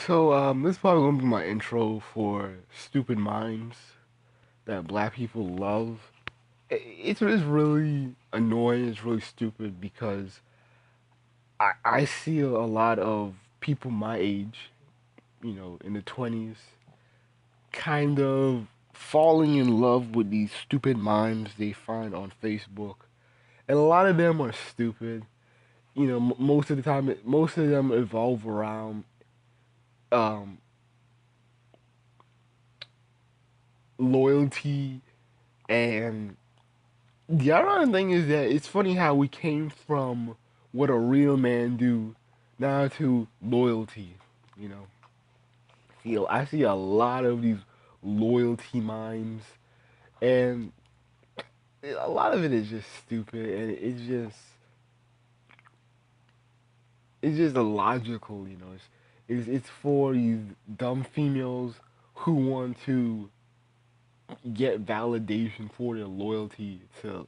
This is probably gonna be my intro for stupid minds that black people love. It's really annoying. It's really stupid because I see a lot of people my age, in the 20s, kind of falling in love with these stupid mimes they find on Facebook, and a lot of them are stupid. Most of the time, most of them evolve around um, loyalty. And the ironic thing is that it's funny how we came from what a real man do now to loyalty. You know, I see a lot of these loyalty mimes, and a lot of it is just stupid, and it's just illogical. It's for these dumb females who want to get validation for their loyalty to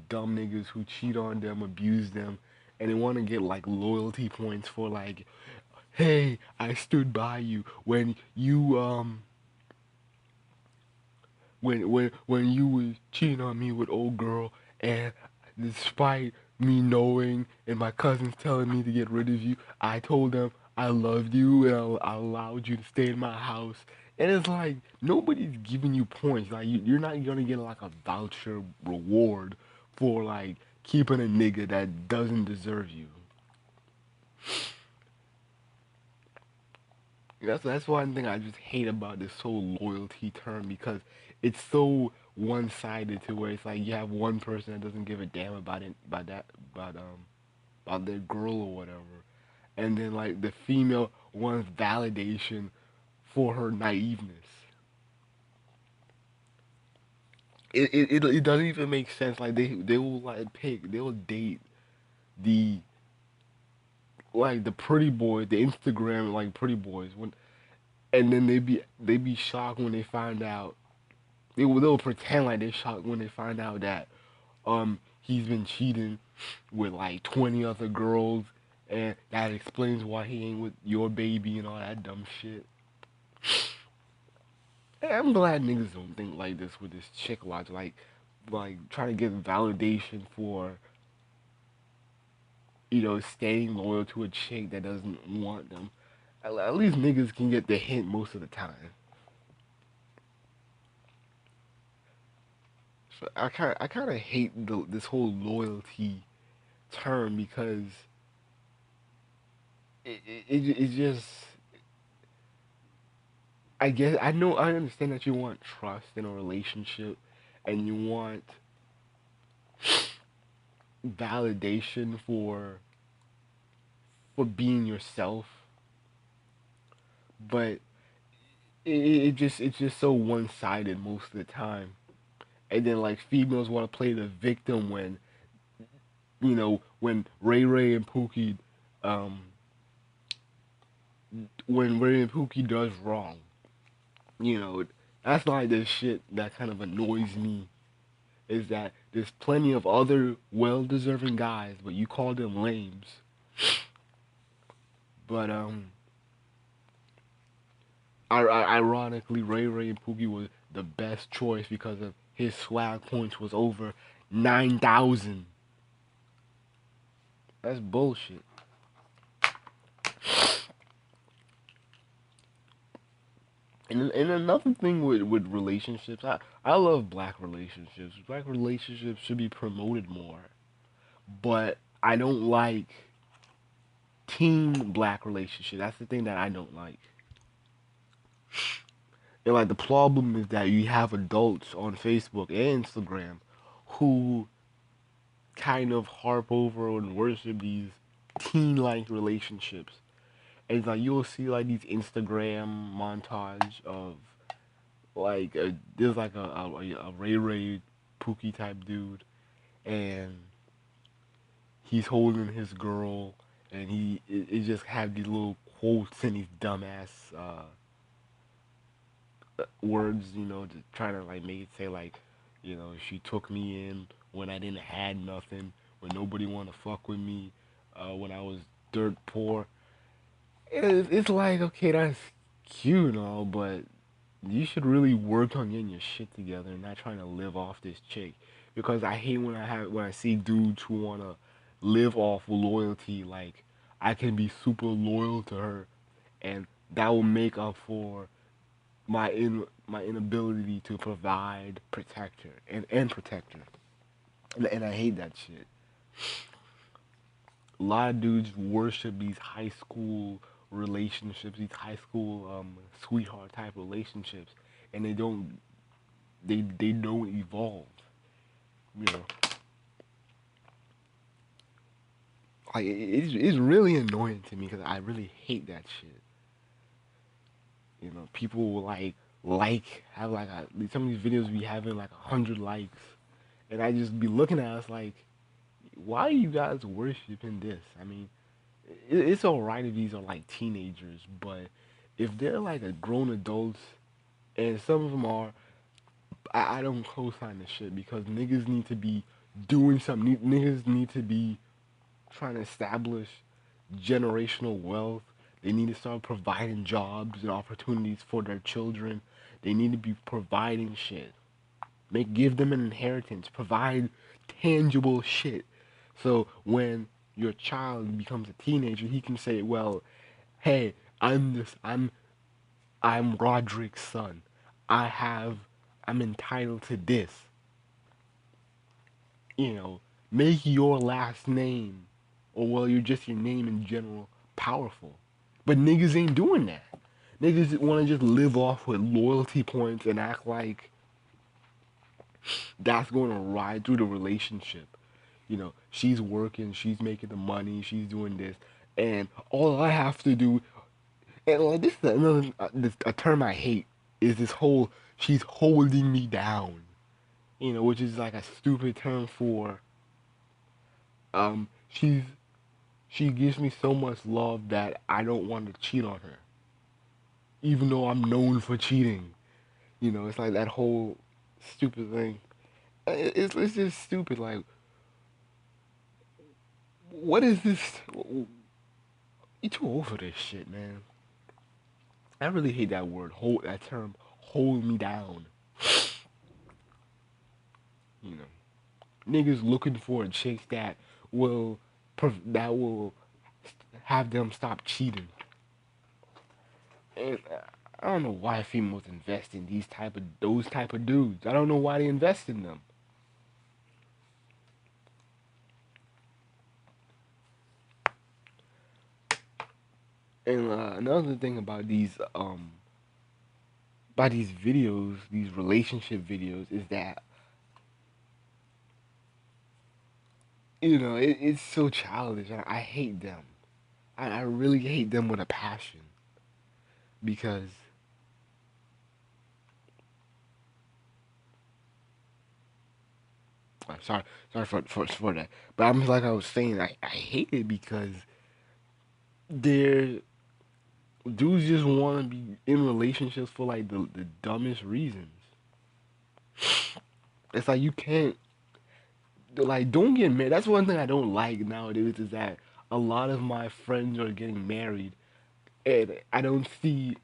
dumb niggas who cheat on them, abuse them, and they want to get like loyalty points for like, hey, I stood by you when you was cheating on me with old girl, and despite me knowing and my cousins telling me to get rid of you, I told them I loved you and I allowed you to stay in my house. And it's like nobody's giving you points. Like you're not gonna get like a voucher reward for like keeping a nigga that doesn't deserve you. That's one thing I just hate about this whole loyalty term because it's so one sided to where it's like you have one person that doesn't give a damn about it about their girl or whatever, and then like the female wants validation for her naiveness. It doesn't even make sense. Like they will like they will date the the pretty boys, the Instagram like pretty boys when, and then they be shocked when they find out. They'll pretend like they're shocked when they find out that he's been cheating with like 20 other girls, and that explains why he ain't with your baby and all that dumb shit. Hey, I'm glad niggas don't think like this with this chick watch, like trying to get validation for staying loyal to a chick that doesn't want them. At least niggas can get the hint most of the time. So I kind of hate this whole loyalty term because it just, I guess I understand that you want trust in a relationship and you want validation for being yourself, but it's just so one sided most of the time. And then like females want to play the victim when when Ray Ray and Pookie um when Ray and Pookie does wrong. You know that's like the shit that kind of annoys me, is that there's plenty of other well-deserving guys, but you call them lames. But ironically, Ray Ray and Pookie was the best choice because of his swag points was over 9,000. That's bullshit. And another thing with relationships, I love black relationships. Black relationships should be promoted more, but I don't like teen black relationships. That's the thing that I don't like. And like the problem is that you have adults on Facebook and Instagram who kind of harp over and worship these teen-like relationships. And it's like you'll see like these Instagram montage of like there's like a Ray Ray Pookie type dude, and he's holding his girl, and it just have these little quotes and these dumbass words, to try to like make it say like, she took me in when I didn't had nothing, when nobody wanna fuck with me, when I was dirt poor. It's like, okay, that's cute and all, but you should really work on getting your shit together and not trying to live off this chick. Because I hate when I see dudes who wanna live off loyalty. Like I can be super loyal to her, and that will make up for my inability to provide, protect her, and protect her. And I hate that shit. A lot of dudes worship these high school relationships, these high school sweetheart type relationships, and they don't evolve. You know, like it's really annoying to me because I really hate that shit. You know, people will have like some of these videos be having like 100 likes, and I just be looking at us like, why are you guys worshiping this? I mean, it's alright if these are like teenagers, but if they're like a grown adults, and some of them are, I don't co-sign this shit because niggas need to be doing something. Niggas need to be trying to establish generational wealth. They need to start providing jobs and opportunities for their children. They need to be providing shit. Give them an inheritance. Provide tangible shit. So when your child becomes a teenager, he can say, "Well, hey, I'm this. I'm Roderick's son. I have. I'm entitled to this. You know, make your last name, or well, you're just your name in general, powerful." But niggas ain't doing that. Niggas want to just live off with loyalty points and act like that's going to ride through the relationship. You know, she's working, she's making the money, she's doing this, and all I have to do, and like this is another a term I hate, is this whole she's holding me down. You know, which is like a stupid term for um she's she gives me so much love that I don't want to cheat on her, even though I'm known for cheating. You know, it's like that whole stupid thing. It's just stupid. Like, what is this? You too old for this shit, man. I really hate that word. Hold that term. Hold me down. You know, niggas looking for a chick will that will have them stop cheating. And I don't know why females invest in those type of dudes. I don't know why they invest in them. And another thing about these videos, these relationship videos, is that it's so childish. I hate them. I really hate them with a passion because I'm sorry for that. But I'm like I was saying, I hate it because they're dudes just want to be in relationships for like the dumbest reasons. It's like you can't like don't get married. That's one thing I don't like nowadays is that a lot of my friends are getting married, and I don't see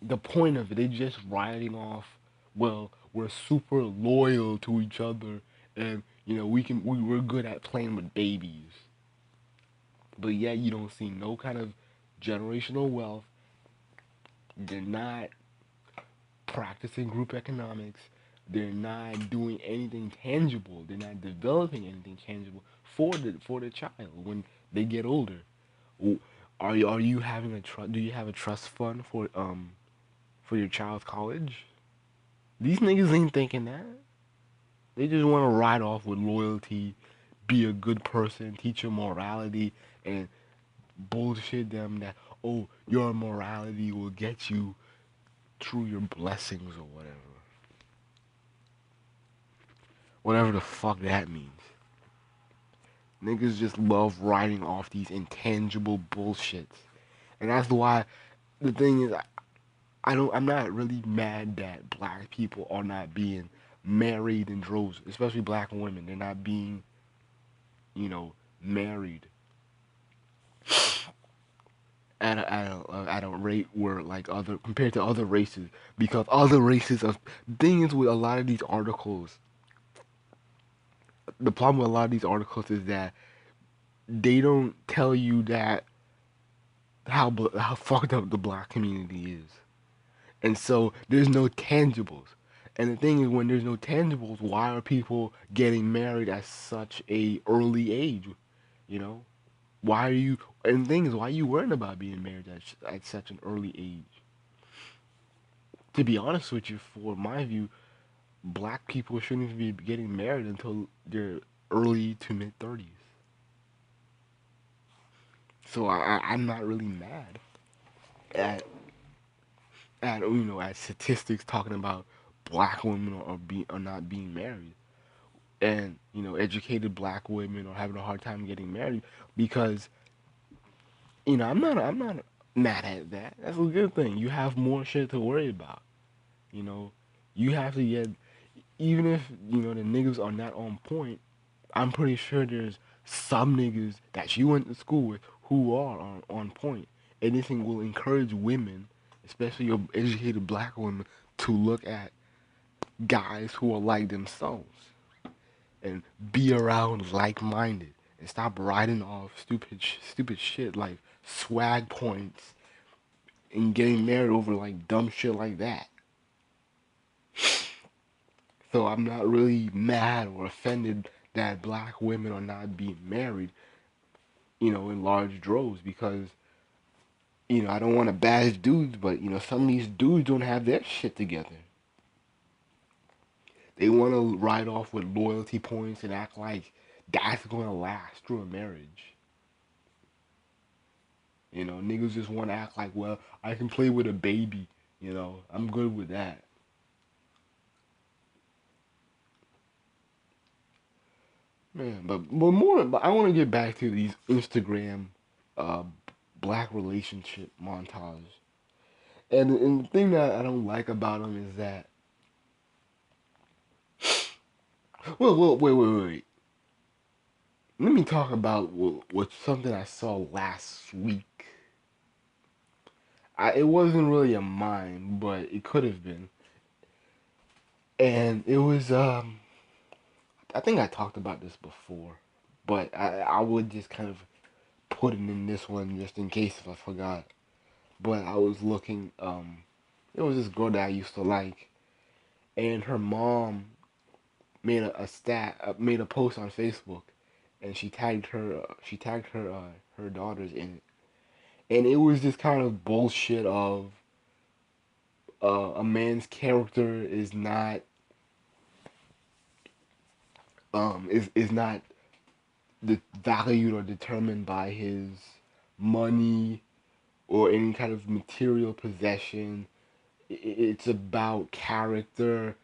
the point of it. They're just riding off. Well, we're super loyal to each other, and we're good at playing with babies. But yet you don't see no kind of generational wealth. They're not practicing group economics. They're not doing anything tangible. They're not developing anything tangible for the child when they get older. Are you having a trust? Do you have a trust fund for your child's college? These niggas ain't thinking that. They just want to ride off with loyalty, be a good person, teach them morality, and bullshit them that your morality will get you through your blessings or whatever the fuck that means. Niggas just love riding off these intangible bullshits, and that's why the thing is, I'm not really mad that black people are not being married in droves, especially black women. They're not being, married. at a rate where like other compared to other races, because other races of things with a lot of these articles. The problem with a lot of these articles is that they don't tell you that how fucked up the black community is, and so there's no tangibles. And the thing is, when there's no tangibles, why are people getting married at such a early age? You know, why are you? And the thing is, why are you worrying about being married at such an early age? To be honest with you, for my view, black people shouldn't be getting married until their early to mid 30s. So I'm not really mad at at statistics talking about black women are not being married, and educated black women are having a hard time getting married, because I'm not mad at that. That's a good thing. You have more shit to worry about. You know, you have to get, even if the niggas are not on point. I'm pretty sure there's some niggas that you went to school with who are on point. And this thing will encourage women, especially your educated black women, to look at guys who are like themselves and be around like-minded and stop riding off stupid shit like swag points and getting married over like dumb shit like that. So I'm not really mad or offended that black women are not being married, in large droves, because I don't want to bash dudes, but some of these dudes don't have their shit together. They want to ride off with loyalty points and act like that's going to last through a marriage. Niggas just want to act like, well, I can play with a baby. I'm good with that. Man, but I want to get back to these Instagram uh, black relationship montage. And the thing that I don't like about them is that, well, wait. Let me talk about what something I saw last week. It wasn't really a mime, but it could have been. And it was, I think I talked about this before, but I would just kind of put it in this one just in case if I forgot. But I was looking, it was this girl that I used to like, and her mom made a post on Facebook, and she tagged her daughters in it, and it was this kind of bullshit of a man's character is not valued or determined by his money or any kind of material possession. It's about character.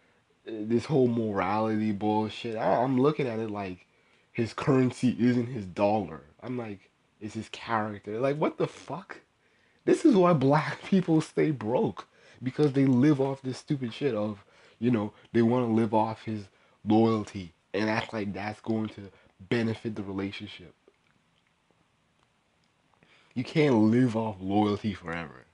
This whole morality bullshit. I'm looking at it like his currency isn't his dollar. I'm like, it's his character. Like, what the fuck? This is why black people stay broke, because they live off this stupid shit of, they want to live off his loyalty and act like that's going to benefit the relationship. You can't live off loyalty forever.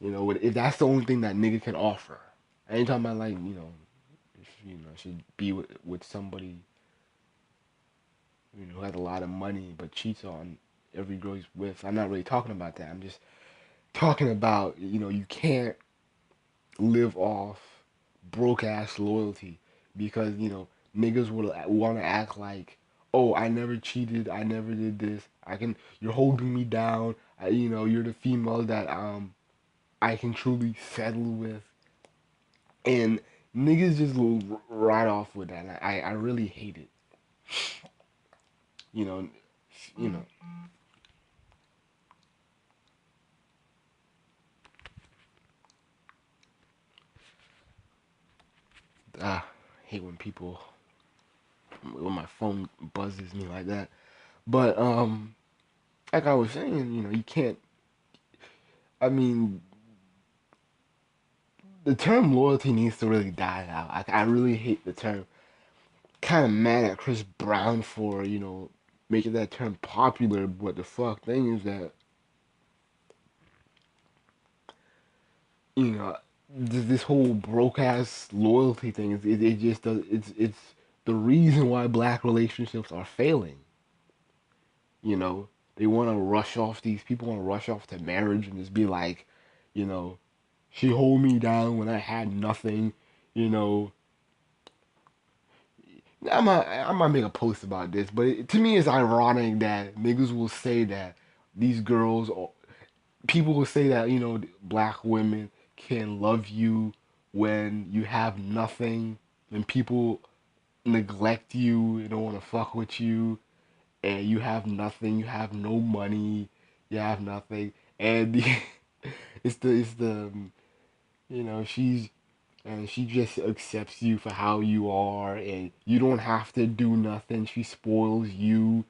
If that's the only thing that nigga can offer. I ain't talking about like, if, should be with somebody, who has a lot of money but cheats on every girl he's with. I'm not really talking about that. I'm just talking about, you can't live off broke ass loyalty, because niggas will want to act like, oh, I never cheated, I never did this, you're holding me down, you're the female that I can truly settle with, and niggas just will ride off with that. And I really hate it. You know, you know. I hate when my phone buzzes me like that. But like I was saying, you can't. I mean, the term loyalty needs to really die out. I really hate the term. Kind of mad at Chris Brown for making that term popular. But the fuck thing is that you know, this whole broke ass loyalty thing is it just does it's the reason why black relationships are failing. You know, they want to rush off these people want to rush off to marriage and just be like, you know, she hold me down when I had nothing. You know, I might make a post about this, but to me it's ironic that niggas will say that these girls or people will say that black women can love you when you have nothing, when people neglect you, they don't want to fuck with you, and you have nothing, you have no money, you have nothing, and it's the she's and she just accepts you for how you are, and you don't have to do nothing. She spoils you,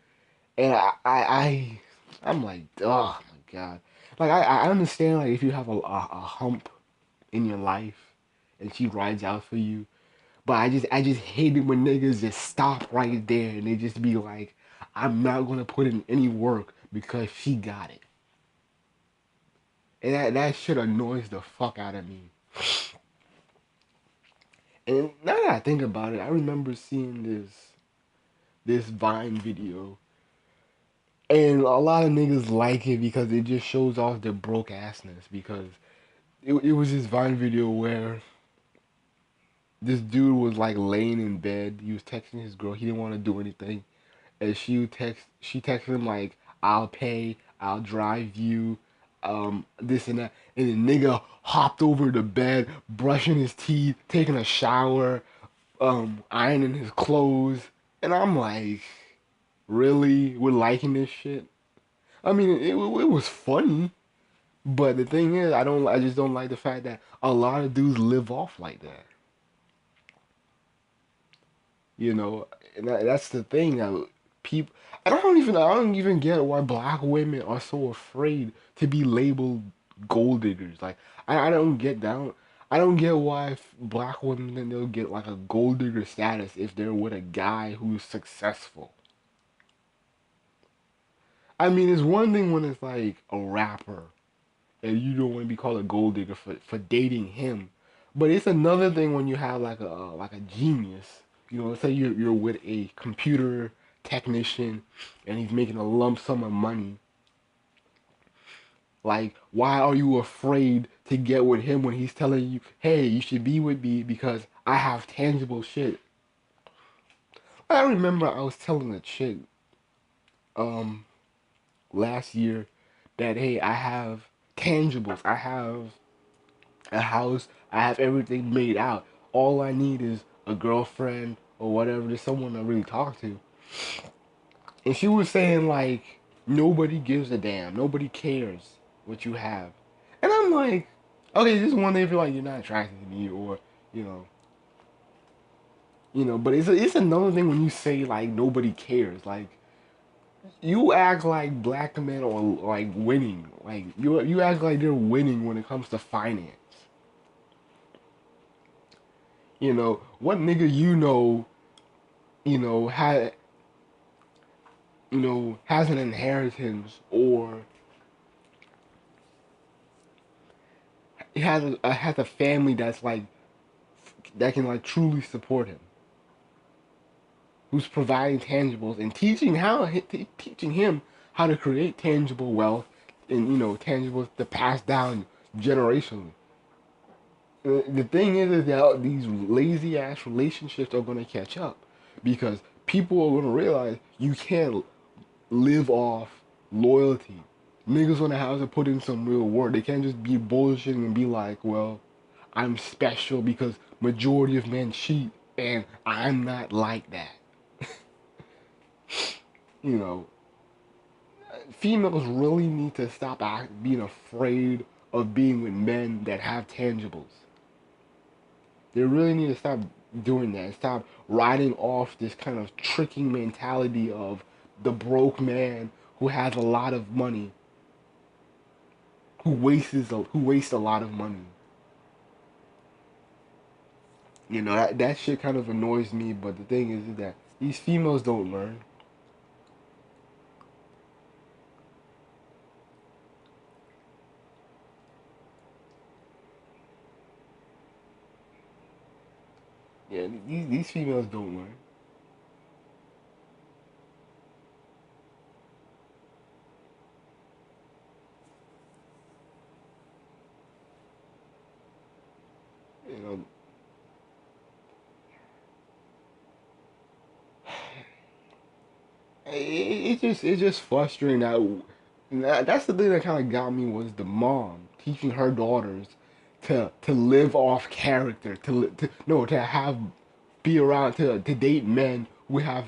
and I'm like, oh my god. Like I understand like if you have a hump in your life, and she rides out for you, but I just hate it when niggas just stop right there and they just be like, I'm not gonna put in any work because she got it, and that shit annoys the fuck out of me. And now that I think about it, I remember seeing this Vine video, and a lot of niggas like it because it just shows off their broke assness. Because it was this Vine video where this dude was like laying in bed. He was texting his girl. He didn't want to do anything, and she texted him like, "I'll pay. I'll drive you." This and that, and the nigga hopped over the bed, brushing his teeth, taking a shower, ironing his clothes, and I'm like, really, we're liking this shit. I mean, it was funny, but the thing is, I just don't like the fact that a lot of dudes live off like that. You know, and that's the thing that people. I don't even get why black women are so afraid to be labeled gold diggers. Like I don't get down. I don't get why black women then they'll get like a gold digger status if they're with a guy who's successful. I mean, it's one thing when it's like a rapper and you don't want to be called a gold digger for dating him, but it's another thing when you have like a genius. Let's say you're with a computer technician and he's making a lump sum of money. Like, why are you afraid to get with him when he's telling you, "Hey, you should be with me because I have tangible shit." I remember I was telling a chick um last year that, hey, I have tangibles. I have a house. I have everything made out. All I need is a girlfriend or whatever, just someone to really talk to. And she was saying like nobody gives a damn, nobody cares what you have. And I'm like, okay, this is one thing if you're like you're not attracted to me or you know, but it's another thing when you say like nobody cares. Like you act like black men are like winning. Like you act like they're winning when it comes to finance. What nigga had has an inheritance or has a family that's like that can like truly support him, who's providing tangibles and teaching him how to create tangible wealth and tangibles to pass down generationally. The thing is that these lazy ass relationships are gonna catch up because people are gonna realize you can't live off loyalty. Niggas gonna have to put in some real work. They can't just be bullshitting and be like, well, I'm special because majority of men cheat and I'm not like that. You know, females really need to stop being afraid of being with men that have tangibles. They really need to stop doing that and stop riding off this kind of tricking mentality of the broke man who has a lot of money, who wastes a lot of money. That shit kind of annoys me. But the thing is that these females don't learn. Yeah, these females don't learn. You know, it's just frustrating that's the thing that kind of got me was the mom teaching her daughters to live off character, to no, to have be around, to date men who have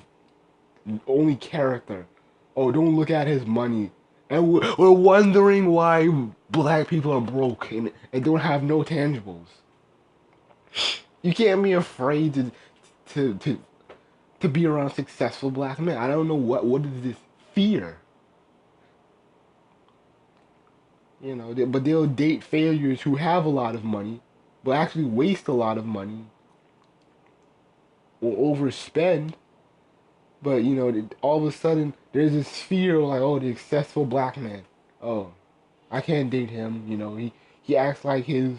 only character. Oh, don't look at his money. And we're wondering why black people are broke and don't have no tangibles. You can't be afraid to to to be around successful black men. I don't know what is this fear. You know, but they'll date failures who have a lot of money, but actually waste a lot of money or overspend. But you know, all of a sudden there's this fear like, oh, the successful black man. Oh, I can't date him. You know, he acts like his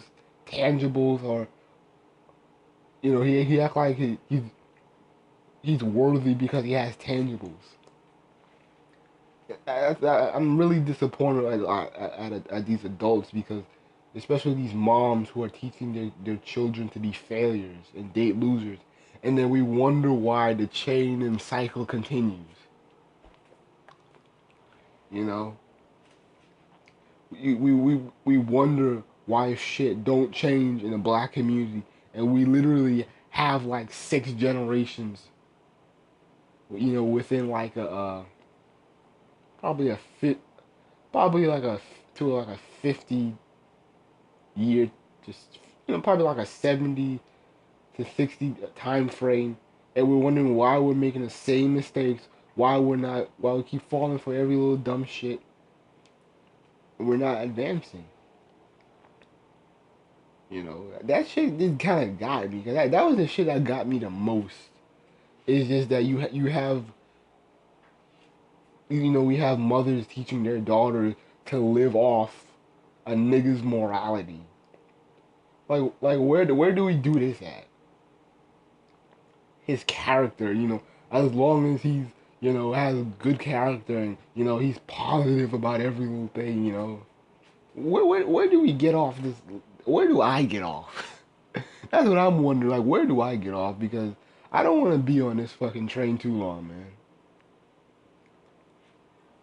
tangibles are. You know, he acts like he's worthy because he has tangibles. I'm really disappointed at these adults because, especially these moms who are teaching their children to be failures and date losers, and then we wonder why the chain and cycle continues. You know, we wonder why shit don't change in the black community, and we literally have like 6 generations. You know, within like probably a fit, probably like a to like a 50 year, just probably like a 70 to 60 time frame, and we're wondering why we're making the same mistakes, why we keep falling for every little dumb shit, and we're not advancing. You know, that shit did kind of got me because that was the shit that got me the most. It's just that you have we have mothers teaching their daughters to live off a nigga's morality. Like where do we do this at? His character, as long as he's has good character and he's positive about every little thing, where do we get off this? Where do I get off? That's what I'm wondering. Like, where do I get off? Because I don't want to be on this fucking train too long, man.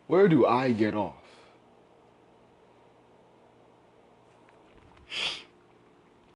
Where do I get off?